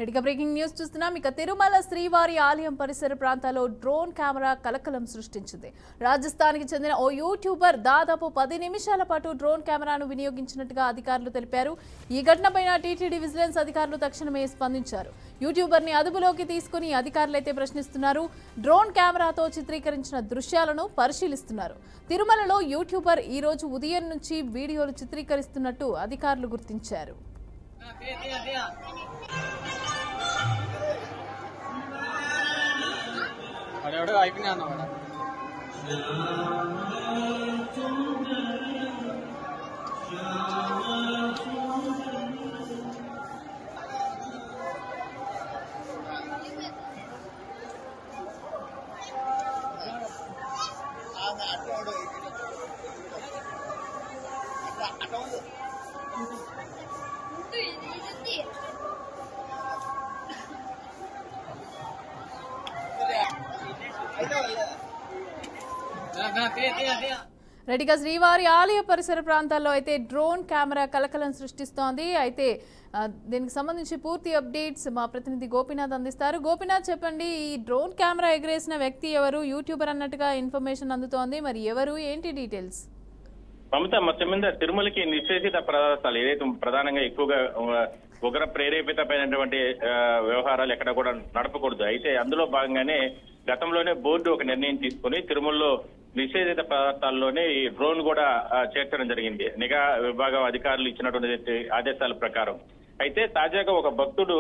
రెడీగా breaking news చూస్తున్నాం. ఇక తిరుమల శ్రీవారి ఆలయం పరిసర ప్రాంతాల్లో డ్రోన్ కెమెరా కలకలం సృష్టించింది. రాజస్థాన్కి చెందిన ఓ యూట్యూబర్ దాదాపు 10 నిమిషాల పాటు డ్రోన్ కెమెరాను వినియోగించినట్టుగా అధికారులు తెలిపారు. ఈ ఘటనపైన టీటీడీ విజిలెన్స్ అధికారులు తక్షణమే స్పందించారు. యూట్యూబర్ని అదుపులోకి తీసుకుని అధికారులైతే ప్రశ్నిస్తున్నారు. డ్రోన్ కెమెరాతో చిత్రీకరించిన దృశ్యాలను పరిశీలిస్తున్నారు. తిరుమలలో యూట్యూబర్ ఈ రోజు ఉదయం నుంచి వీడియోలు చిత్రీకరిస్తున్నట్టు అధికారులు గుర్తించారు. అయిపోయినా అన్నమాట. రెడీగా శ్రీవారి ఆలయ పరిసర ప్రాంతాల్లో అయితే డ్రోన్ కెమెరా కలకలం సృష్టిస్తోంది. అయితే దీనికి సంబంధించి పూర్తి అప్డేట్స్ మా ప్రతినిధి గోపీనాథ్ అందిస్తారు. గోపీనాథ్, చెప్పండి, ఈ డ్రోన్ కెమెరా ఎగరేసిన వ్యక్తి ఎవరు? యూట్యూబర్ అన్నట్టుగా ఇన్ఫర్మేషన్ అందుతోంది, మరి ఎవరు, ఏంటి డీటెయిల్స్? మమత, మొత్తం మీద తిరుమలకి నిషేధిత పదార్థాలు ఏదైతే ప్రధానంగా ఎక్కువగా ఉగ్ర ప్రేరేపితమైనటువంటి వ్యవహారాలు ఎక్కడ కూడా నడపకూడదు. అయితే అందులో భాగంగానే గతంలోనే బోర్డు ఒక నిర్ణయం తీసుకుని తిరుమలలో నిషేధిత పదార్థాల్లోనే ఈ డ్రోన్ కూడా చేర్చడం జరిగింది, నిఘా విభాగం అధికారులు ఇచ్చినటువంటి ఆదేశాల ప్రకారం. అయితే తాజాగా ఒక భక్తుడు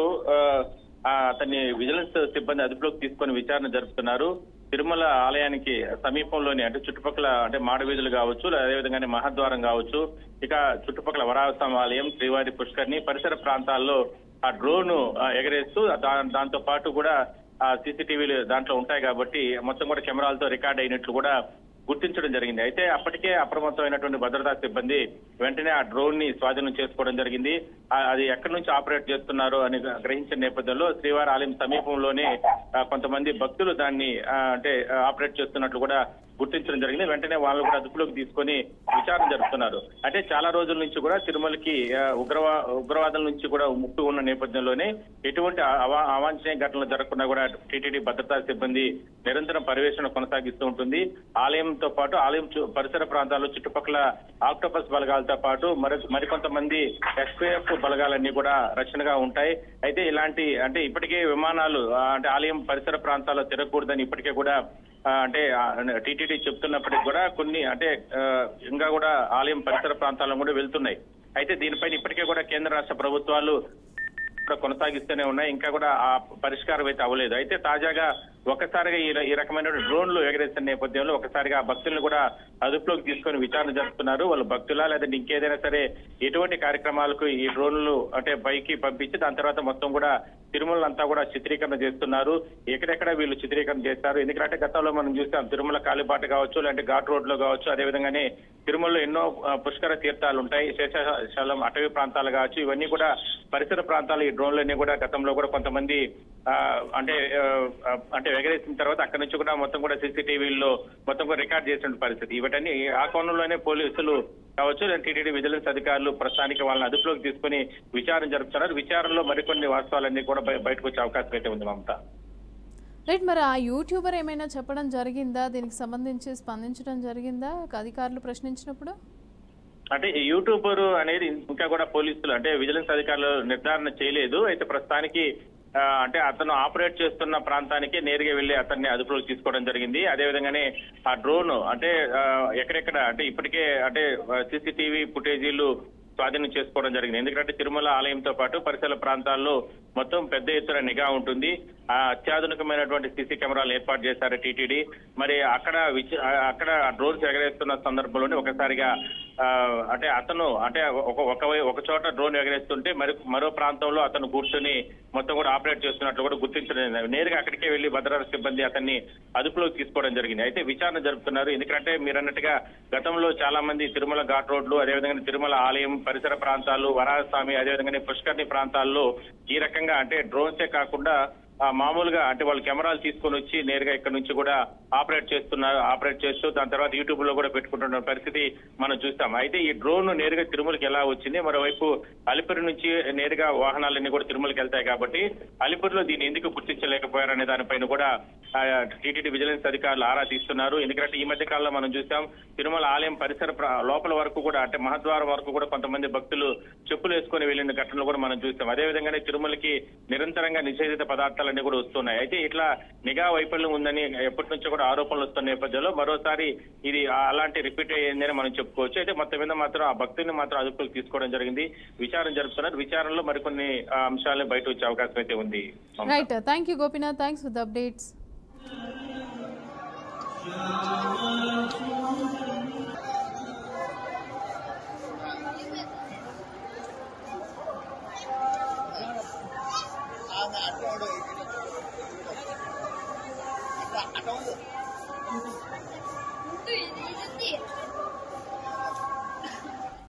అతన్ని విజిలెన్స్ సిబ్బంది అదుపులోకి తీసుకొని విచారణ జరుపుతున్నారు. తిరుమల ఆలయానికి సమీపంలోని అంటే చుట్టుపక్కల అంటే మాడవీధులు కావచ్చు, అదేవిధంగానే మహాద్వారం కావచ్చు, ఇక చుట్టుపక్కల వరాహస్వామి ఆలయం, శ్రీవారి పుష్కరిణి పరిసర ప్రాంతాల్లో ఆ డ్రోన్ ఎగరేస్తూ దాంతో పాటు కూడా సీసీటీవీలు దాంట్లో ఉంటాయి కాబట్టి మొత్తం కూడా కెమెరాలతో రికార్డ్ అయినట్లు కూడా గుర్తించడం జరిగింది. అయితే అప్పటికే అప్రమత్తమైనటువంటి భద్రతా సిబ్బంది వెంటనే ఆ డ్రోన్ ని స్వాధీనం చేసుకోవడం జరిగింది. అది ఎక్కడి నుంచి ఆపరేట్ చేస్తున్నారు అని గ్రహించిన నేపథ్యంలో శ్రీవారి ఆలయం సమీపంలోనే కొంతమంది భక్తులు దాన్ని అంటే ఆపరేట్ చేస్తున్నట్లు కూడా గుర్తించడం జరిగింది. వెంటనే వాళ్ళు కూడా అదుపులోకి తీసుకొని విచారణ జరుపుతున్నారు. అంటే చాలా రోజుల నుంచి కూడా తిరుమలకి ఉగ్రవాదం నుంచి కూడా ముప్పు ఉన్న నేపథ్యంలోనే ఎటువంటి అవాంఛనీయ ఘటనలు జరగకుండా కూడా టీటీడీ భద్రతా సిబ్బంది నిరంతరం పర్యవేక్షణ కొనసాగిస్తూ ఉంటుంది. ఆలయంతో పాటు ఆలయం పరిసర ప్రాంతాల్లో చుట్టుపక్కల ఆక్టోపస్ బలగాలతో పాటు మరికొంతమంది ఎస్పీఎఫ్ బలగాలన్నీ కూడా రక్షణగా ఉంటాయి. అయితే ఇలాంటి అంటే ఇప్పటికే విమానాలు అంటే ఆలయం పరిసర ప్రాంతాల్లో తిరగకూడదని ఇప్పటికే కూడా అంటే టీటీడీ చెప్తున్నప్పటికీ కూడా కొన్ని అంటే ఇంకా కూడా ఆలయం పరిసర ప్రాంతాల్లో కూడా వెళ్తున్నాయి. అయితే దీనిపైన ఇప్పటికే కూడా కేంద్ర రాష్ట్ర ప్రభుత్వాలు కొనసాగిస్తూనే ఉన్నాయి, ఇంకా కూడా ఆ పరిష్కారం అయితే అవ్వలేదు. అయితే తాజాగా ఒక్కసారిగా ఈ రకమైన డ్రోన్లు ఎగరేసిన నేపథ్యంలో ఒకసారిగా భక్తులను కూడా అదుపులోకి తీసుకొని విచారణ జరుపుతున్నారు. వాళ్ళు భక్తులా లేదంటే ఇంకేదైనా సరే ఎటువంటి కార్యక్రమాలకు ఈ డ్రోన్లు అంటే పైకి పంపించి దాని తర్వాత మొత్తం కూడా తిరుమల అంతా కూడా చిత్రీకరణ చేస్తున్నారు. ఎక్కడెక్కడ వీళ్ళు చిత్రీకరణ చేస్తారు, ఎందుకంటే గతంలో మనం చూసాం తిరుమల కాలిబాట కావచ్చు, లేదంటే ఘాట్ రోడ్ లో కావచ్చు, అదేవిధంగానే తిరుమలలో ఎన్నో పుష్కర తీర్థాలు ఉంటాయి, శేషాచలం అటవీ ప్రాంతాలు కావచ్చు, ఇవన్నీ కూడా పరిసర ప్రాంతాలు ఈ డ్రోన్లన్నీ కూడా గతంలో కూడా కొంతమంది అంటే ఎగరేసిన తర్వాత అక్కడి నుంచి కూడా మొత్తం కూడా సీసీటీవీల్లో మొత్తం కూడా రికార్డ్ చేసిన పరిస్థితి. ఇవన్నీ ఆ కోణంలోనే పోలీసులు కావచ్చు, టీటీడీ విజిలెన్స్ అధికారులు ప్రస్తుతానికి వాళ్ళని అదుపులోకి తీసుకుని విచారణ జరుపుతున్నారు. విచారణలో మరికొన్ని వాస్తవాలన్నీ కూడా బయటకు వచ్చే అవకాశం అయితే ఉంది. మమత, రైట్, మరి ఆ యూట్యూబర్ ఏమైనా చెప్పడం జరిగిందా? దీనికి సంబంధించి స్పందించడం జరిగిందా అధికారులు ప్రశ్నించినప్పుడు? అంటే ఈ యూట్యూబర్ అనేది ఇంకా కూడా పోలీసులు అంటే విజిలెన్స్ అధికారులు నిర్ధారణ చేయలేదు. అయితే ప్రస్తుతానికి అంటే అతను ఆపరేట్ చేస్తున్న ప్రాంతానికి నేరుగా వెళ్లి అతన్ని అదుపులోకి తీసుకోవడం జరిగింది. అదేవిధంగానే ఆ డ్రోన్ అంటే ఎక్కడెక్కడ అంటే ఇప్పటికే అంటే సీసీటీవీ ఫుటేజీలు స్వాధీనం చేసుకోవడం జరిగింది. ఎందుకంటే తిరుమల ఆలయంతో పాటు పరిసర ప్రాంతాల్లో మొత్తం పెద్ద ఎత్తున నిఘా ఉంటుంది. అత్యాధునికమైనటువంటి సీసీ కెమెరాలు ఏర్పాటు చేశారు టీటీడీ. మరి అక్కడ డ్రోన్స్ ఎగరేస్తున్న సందర్భంలోనే ఒకసారిగా అంటే అతను అంటే ఒక చోట డ్రోన్ ఎగరేస్తుంటే మరో ప్రాంతంలో అతను కూర్చొని మొత్తం కూడా ఆపరేట్ చేస్తున్నట్లు కూడా గుర్తించడం, నేరుగా అక్కడికే వెళ్లి భద్రతా సిబ్బంది అతన్ని అదుపులోకి తీసుకోవడం జరిగింది. అయితే విచారణ జరుపుతున్నారు. ఎందుకంటే మీరు అన్నట్టుగా గతంలో చాలా మంది తిరుమల ఘాట్ రోడ్లు, అదేవిధంగా తిరుమల ఆలయం పరిసర ప్రాంతాలు, వరాహస్వామి, అదేవిధంగా పుష్కరిణి ప్రాంతాల్లో ఈ రకంగా అంటే డ్రోన్సే కాకుండా మామూలుగా అంటే వాళ్ళు కెమెరాలు తీసుకొని వచ్చి నేరుగా ఇక్కడ నుంచి కూడా ఆపరేట్ చేస్తూ దాని తర్వాత యూట్యూబ్ లో కూడా పెట్టుకుంటున్న పరిస్థితి మనం చూస్తాం. అయితే ఈ డ్రోన్ నేరుగా తిరుమలకి ఎలా వచ్చింది, మరోవైపు అలిపిరి నుంచి నేరుగా వాహనాలన్నీ కూడా తిరుమలకి వెళ్తాయి కాబట్టి అలిపిరిలో దీన్ని ఎందుకు గుర్తించలేకపోయారనే దానిపైన కూడా టీటీడీ విజిలెన్స్ అధికారులు ఆరా తీస్తున్నారు. ఎందుకంటే ఈ మధ్య కాలంలో మనం చూసాం తిరుమల ఆలయం పరిసర లోపల వరకు కూడా అంటే మహద్వారం వరకు కూడా కొంతమంది భక్తులు చెప్పులు వేసుకొని వెళ్లిన ఘటనలు కూడా మనం చూస్తాం. అదేవిధంగానే తిరుమలకి నిరంతరంగా నిషేధిత పదార్థాలన్నీ కూడా వస్తున్నాయి. అయితే ఇట్లా నిఘా వైఫల్యం ఉందని ఎప్పటి నుంచో కూడా ఆరోపణలు వస్తున్న నేపథ్యంలో మరోసారి ఇది అలాంటి రిపీట్ అయ్యిందని మనం చెప్పుకోవచ్చు. అయితే మొత్తం మీద మాత్రం ఆ భక్తుల్ని మాత్రం అదుపులోకి తీసుకోవడం జరిగింది. విచారణ జరుపుతున్నారు. విచారణలో మరికొన్ని అంశాలను బయట వచ్చే అవకాశం అయితే ఉంది. Right, thank you Gopinath, thanks for the updates.